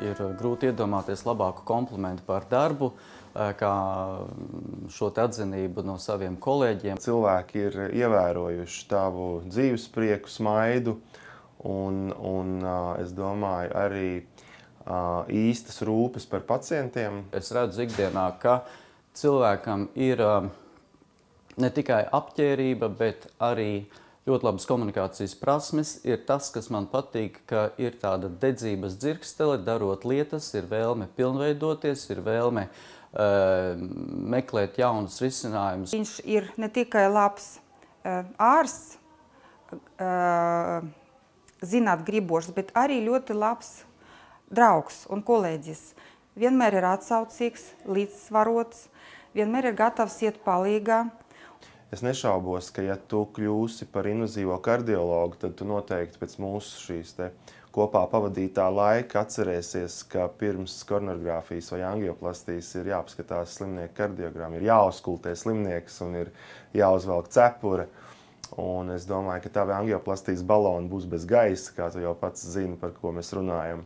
ir grūti iedomāties labāku komplimentu par darbu, kā šo te atzinību no saviem kolēģiem. Cilvēki ir ievērojuši tavu dzīvesprieku, smaidu un es domāju arī īstas rūpes par pacientiem. Es redzu ikdienā, ka cilvēkam ir ne tikai apģērība, bet arī ļoti labas komunikācijas prasmes. Ir tas, kas man patīk, ka ir tāda dedzības dzirkstele, darot lietas, ir vēlme pilnveidoties, ir vēlme meklēt jaunus risinājumus. Viņš ir ne tikai labs ārsts, zināt gribošs, bet arī ļoti labs draugs un kolēģis. Vienmēr ir atsaucīgs, līdzsvarots, vienmēr ir gatavs iet palīgā. Es nešaubos, ka ja tu kļūsi par invazīvo kardiologu, tad tu noteikti pēc mūsu šīs te kopā pavadītā laika atcerēsies, ka pirms koronogrāfijas vai angioplastijas ir jāapskatās slimnieka kardiogramma, ir jāauskultē slimnieks un ir jāuzvelk cepure. Un es domāju, ka tavi angioplastijas baloni būs bez gaisa, kā tu jau pats zini, par ko mēs runājam.